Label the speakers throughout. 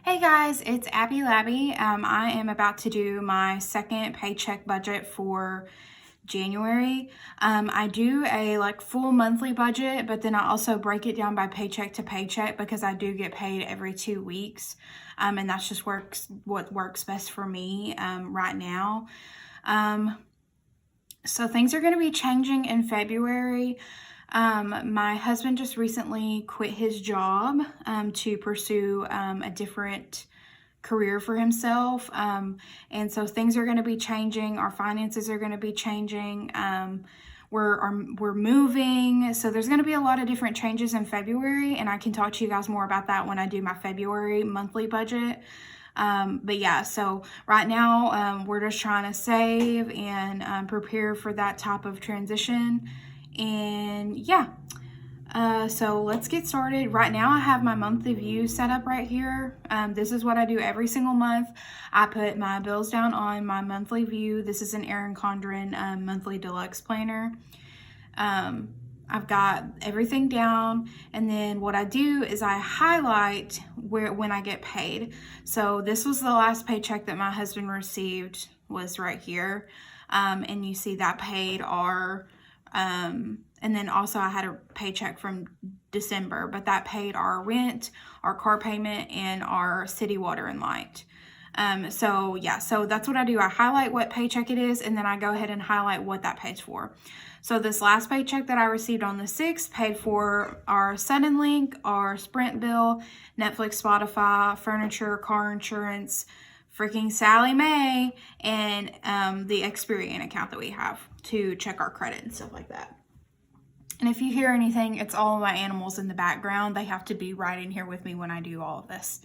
Speaker 1: Hey guys, it's Abby Labby. I am about to do my second paycheck budget for January. I do a full monthly budget, but then I also break it down by paycheck to paycheck because I do get paid every 2 weeks. And that's just what works best for me right now. So things are going to be changing in February. My husband just recently quit his job to pursue a different career for himself. And so things are going to be changing. Our finances are going to be changing. We're moving. So there's going to be a lot of different changes in February, and I can talk to you guys more about that when I do my February monthly budget. But yeah, so right now we're just trying to save and prepare for that type of transition. And yeah, so let's get started. Right now I have my monthly view set up right here. This is what I do every single month. I put my bills down on my monthly view. This is an Erin Condren monthly deluxe planner. I've got everything down, and then what I do is I highlight when I get paid. So this was the last paycheck that my husband received, was right here. And you see that paid our and then also I had a paycheck from December, but that paid our rent, our car payment, and our city water and light. So yeah, so that's what I do. I highlight what paycheck it is, and then I go ahead and highlight what that pays for. So this last paycheck that I received on the 6th paid for our Suddenlink, our Sprint bill, Netflix, Spotify, furniture, car insurance, freaking Sally Mae, and the Experian account that we have to check our credit and stuff like that. And if you hear anything, it's all my animals in the background. They have to be right in here with me when I do all of this.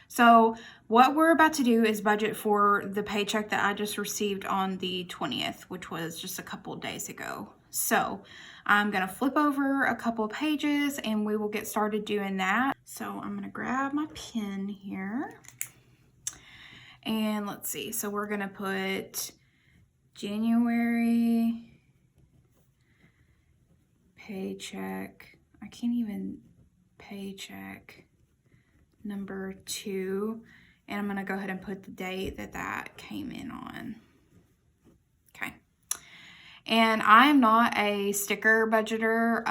Speaker 1: So what we're about to do is budget for the paycheck that I just received on the 20th, which was just a couple of days ago. So I'm going to flip over a couple of pages and we will get started doing that. So I'm going to grab my pen here. And let's see. So we're going to put January paycheck. I can't even paycheck number 2, and I'm going to go ahead and put the date that came in on. Okay. And I'm not a sticker budgeter.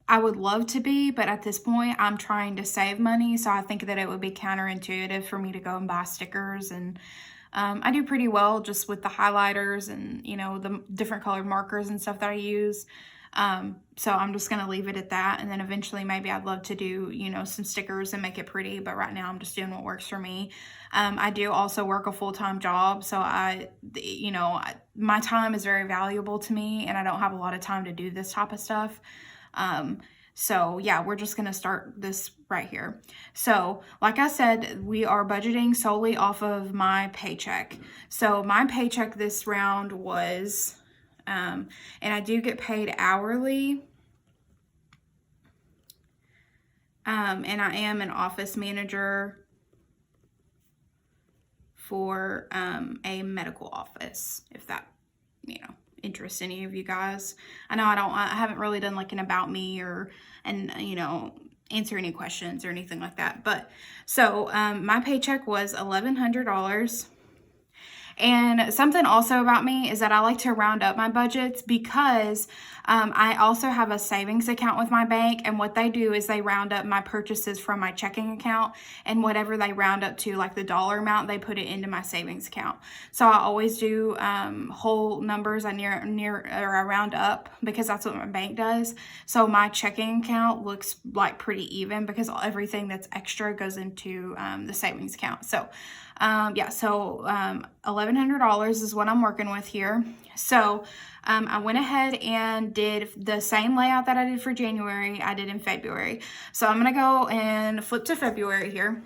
Speaker 1: I would love to be, but at this point I'm trying to save money, so I think that it would be counterintuitive for me to go and buy stickers. And I do pretty well just with the highlighters and, you know, the different colored markers and stuff that I use. So I'm just going to leave it at that. And then eventually maybe I'd love to do, you know, some stickers and make it pretty. But right now I'm just doing what works for me. I do also work a full-time job. So my time is very valuable to me, and I don't have a lot of time to do this type of stuff. So yeah, we're just going to start this right here. So like I said, we are budgeting solely off of my paycheck. So my paycheck this round was, and I do get paid hourly. And I am an office manager for a medical office, if that, you know, interests any of you guys. I know I haven't really done like an about me and you know, answer any questions or anything like that. But so my paycheck was $1,100. And something also about me is that I like to round up my budgets because I also have a savings account with my bank, and what they do is they round up my purchases from my checking account, and whatever they round up to, like the dollar amount, they put it into my savings account. So I always do whole numbers. I I round up because that's what my bank does. So my checking account looks like pretty even because everything that's extra goes into the savings account. So yeah, so $1,100 is what I'm working with here. So I went ahead and did the same layout that I did for January, I did in February. So I'm going to go and flip to February here,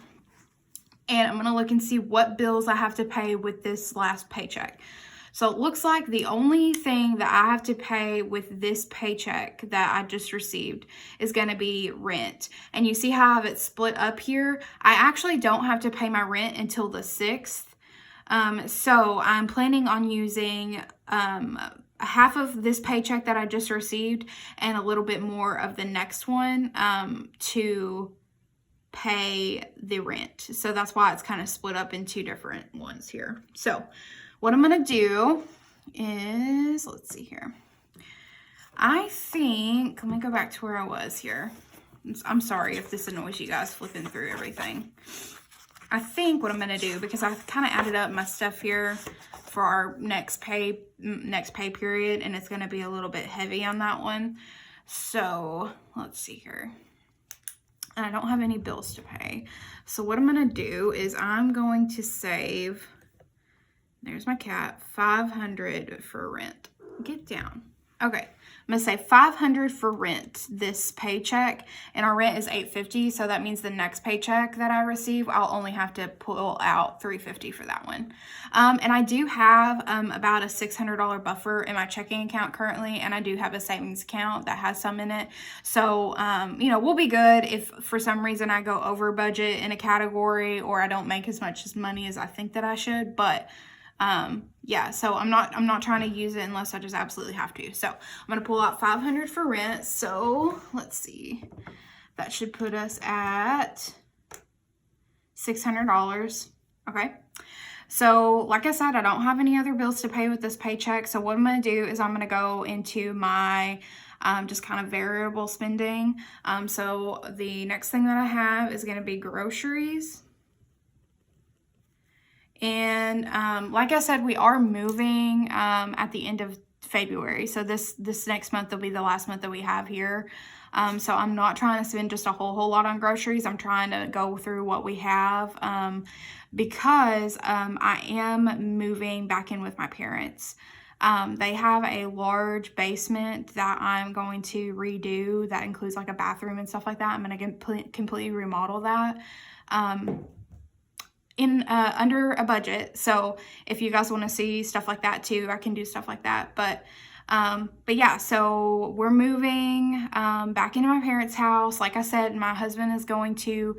Speaker 1: and I'm going to look and see what bills I have to pay with this last paycheck. So it looks like the only thing that I have to pay with this paycheck that I just received is going to be rent. And you see how I have it split up here? I actually don't have to pay my rent until the 6th. So I'm planning on using half of this paycheck that I just received and a little bit more of the next one to pay the rent. So that's why it's kind of split up in two different ones here. So what I'm going to do is, let's see here. I think, let me go back to where I was here. I'm sorry if this annoys you guys flipping through everything. I think what I'm going to do, because I kind of added up my stuff here for our next pay period, and it's going to be a little bit heavy on that one. So let's see here. And I don't have any bills to pay. So what I'm going to do is I'm going to save, there's my cat, $500 for rent. Get down. Okay, I'm gonna say $500 for rent this paycheck, and our rent is $850, so that means the next paycheck that I receive, I'll only have to pull out $350 for that one. And I do have about a $600 buffer in my checking account currently, and I do have a savings account that has some in it. So, you know, we'll be good if for some reason I go over budget in a category or I don't make as much money as I think that I should, but yeah, so I'm not trying to use it unless I just absolutely have to. So I'm going to pull out $500 for rent. So let's see, that should put us at $600. Okay. So like I said, I don't have any other bills to pay with this paycheck. So what I'm going to do is I'm going to go into my just kind of variable spending. So the next thing that I have is going to be groceries. And like I said, we are moving at the end of February. So this next month will be the last month that we have here. So I'm not trying to spend just a whole lot on groceries. I'm trying to go through what we have because I am moving back in with my parents. They have a large basement that I'm going to redo. That includes like a bathroom and stuff like that. I'm going to completely remodel that. In under a budget. So if you guys want to see stuff like that too, I can do stuff like that. But yeah, so we're moving back into my parents' house. Like I said, my husband is going to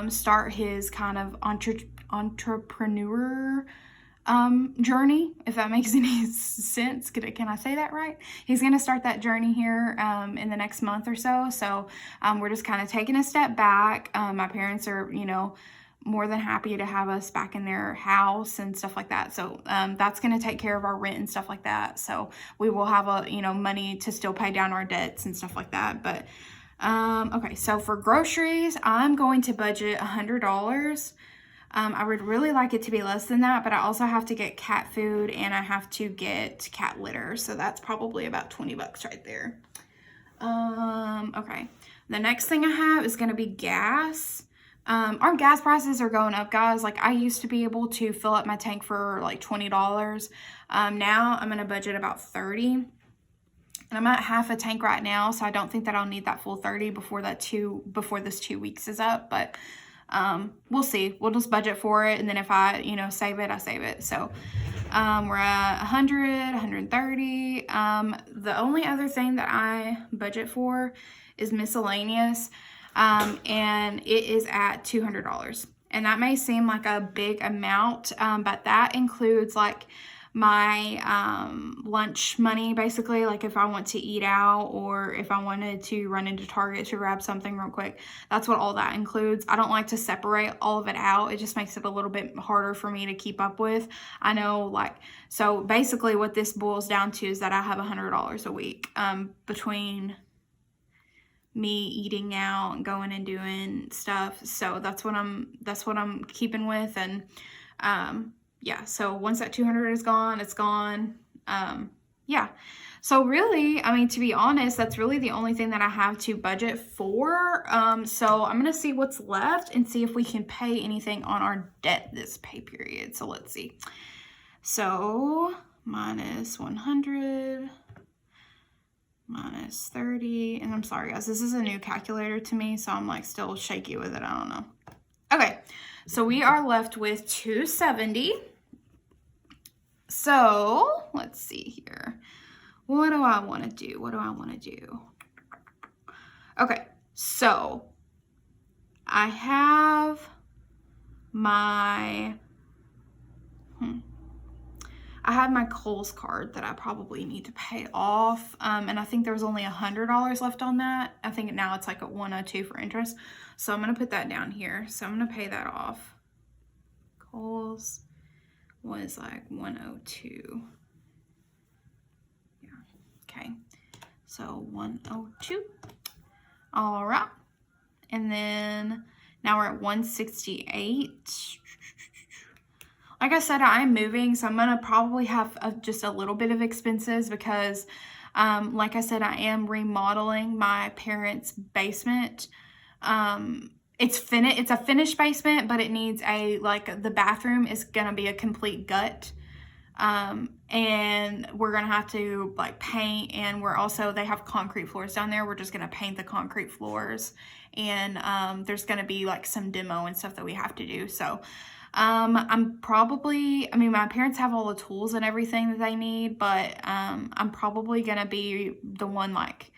Speaker 1: start his kind of entrepreneur journey, if that makes any sense. Can I say that right? He's going to start that journey here in the next month or so. So we're just kind of taking a step back. My parents are, you know, more than happy to have us back in their house and stuff like that. So that's going to take care of our rent and stuff like that. So we will have money to still pay down our debts and stuff like that. But okay, so for groceries, I'm going to budget $100. I would really like it to be less than that, but I also have to get cat food and I have to get cat litter. So that's probably about $20 right there. Okay, the next thing I have is going to be gas. Our gas prices are going up, guys. Like I used to be able to fill up my tank for like $20. Now I'm going to budget about $30. And I'm at half a tank right now, so I don't think that I'll need that full $30 before this 2 weeks is up. But we'll see. We'll just budget for it, and then if I, save it, I save it. So we're at 100, 130. The only other thing that I budget for is miscellaneous. And it is at $200. And that may seem like a big amount, but that includes like my lunch money, basically, like if I want to eat out or if I wanted to run into Target to grab something real quick. That's what all that includes. I don't like to separate all of it out. It just makes it a little bit harder for me to keep up with. I know, so basically what this boils down to is that I have $100 a week between me eating out and going and doing stuff. So that's what I'm keeping with. And yeah, so once that 200 is gone, it's gone. Yeah, so really, I mean, to be honest, that's really the only thing that I have to budget for. So I'm gonna see what's left and see if we can pay anything on our debt this pay period. So let's see. So minus 100 minus 30, and I'm sorry guys, this is a new calculator to me, so I'm like still shaky with it. I don't know. Okay, so we are left with 270. So let's see here. What do I want to do? Okay, so I have my I have my Kohl's card that I probably need to pay off. And I think there was only $100 left on that. I think now it's like at 102 for interest. So I'm going to put that down here. So I'm going to pay that off. Kohl's was like 102. Yeah. Okay. So 102. All right. And then now we're at 168. Like I said, I'm moving, so I'm going to probably have just a little bit of expenses because, like I said, I am remodeling my parents' basement. It's a finished basement, but it needs the bathroom is going to be a complete gut. And we're going to have to like paint, and they have concrete floors down there. We're just going to paint the concrete floors, and, there's going to be like some demo and stuff that we have to do. So, my parents have all the tools and everything that they need, but, I'm probably going to be the one like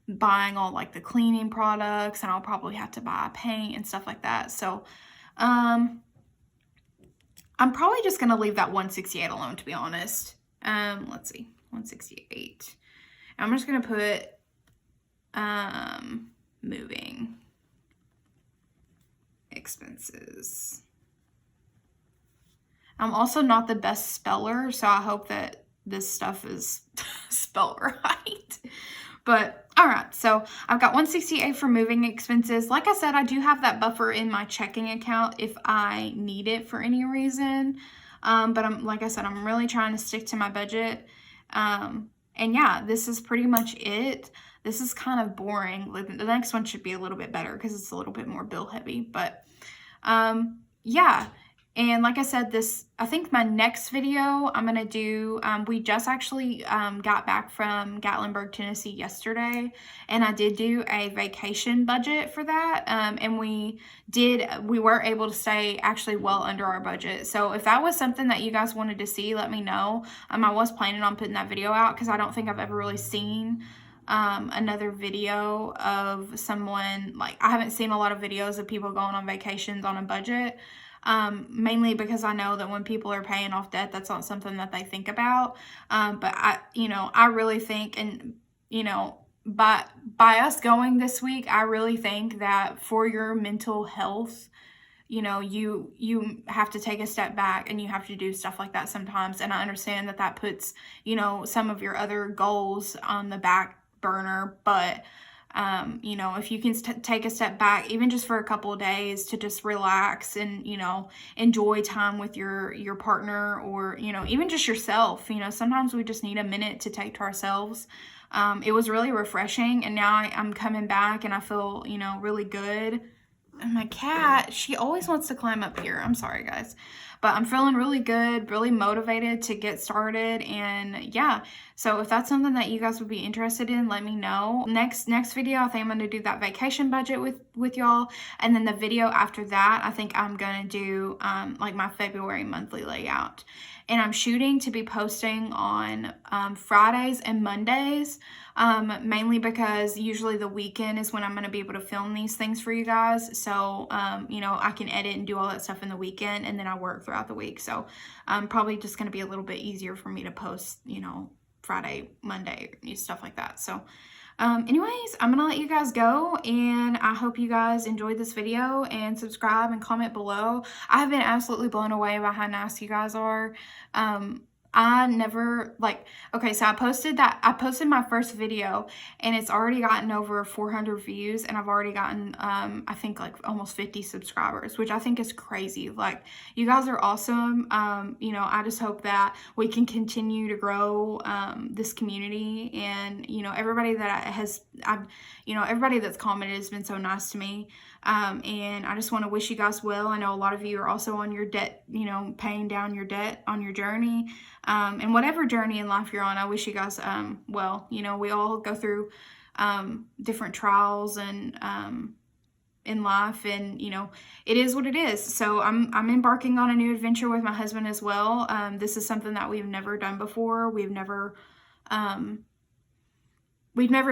Speaker 1: buying all like the cleaning products, and I'll probably have to buy paint and stuff like that. So, I'm probably just going to leave that 168 alone, to be honest. Let's see, 168. I'm just going to put, moving expenses. I'm also not the best speller, so I hope that this stuff is spelled right. But all right, so I've got 168 for moving expenses. Like I said, I do have that buffer in my checking account if I need it for any reason. But like I said, I'm really trying to stick to my budget. And yeah, this is pretty much it. This is kind of boring. Like, the next one should be a little bit better because it's a little bit more bill heavy. But yeah. And like I said, I think my next video I'm going to do, we just actually got back from Gatlinburg, Tennessee yesterday, and I did do a vacation budget for that, and we were able to stay actually well under our budget. So if that was something that you guys wanted to see, let me know. I was planning on putting that video out because I don't think I've ever really seen another video of someone, like I haven't seen a lot of videos of people going on vacations on a budget. Mainly because I know that when people are paying off debt, that's not something that they think about. But I really think, and, by us going this week, I really think that for your mental health, you have to take a step back and you have to do stuff like that sometimes. And I understand that puts, some of your other goals on the back burner, but if you can take a step back, even just for a couple of days to just relax and, enjoy time with your partner, or, even just yourself, sometimes we just need a minute to take to ourselves. It was really refreshing, and now I'm coming back and I feel, really good. And my cat, she always wants to climb up here. I'm sorry, guys. But I'm feeling really good, really motivated to get started. And yeah, so if that's something that you guys would be interested in, let me know. Next video, I think I'm going to do that vacation budget with y'all. And then the video after that, I think I'm going to do like my February monthly layout. And I'm shooting to be posting on Fridays and Mondays, mainly because usually the weekend is when I'm going to be able to film these things for you guys. So, I can edit and do all that stuff in the weekend, and then I work throughout the week. So, probably just going to be a little bit easier for me to post, Friday, Monday, stuff like that. So, anyways, I'm gonna let you guys go, and I hope you guys enjoyed this video, and subscribe and comment below. I have been absolutely blown away by how nice you guys are. I never, so I posted my first video, and it's already gotten over 400 views, and I've already gotten, I think like almost 50 subscribers, which I think is crazy. Like, you guys are awesome. I just hope that we can continue to grow, this community, and, everybody everybody that's commented has been so nice to me. And I just want to wish you guys well. I know a lot of you are also on your debt, paying down your debt on your journey. And whatever journey in life you're on, I wish you guys, well. We all go through, different trials and, in life, and, it is what it is. So I'm embarking on a new adventure with my husband as well. This is something that we've never done before. We've never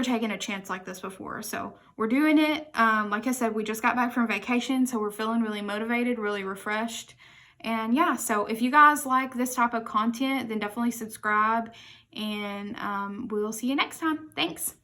Speaker 1: taken a chance like this before. So we're doing it. Like I said, we just got back from vacation, so we're feeling really motivated, really refreshed. And yeah, so if you guys like this type of content, then definitely subscribe, and we'll see you next time. Thanks.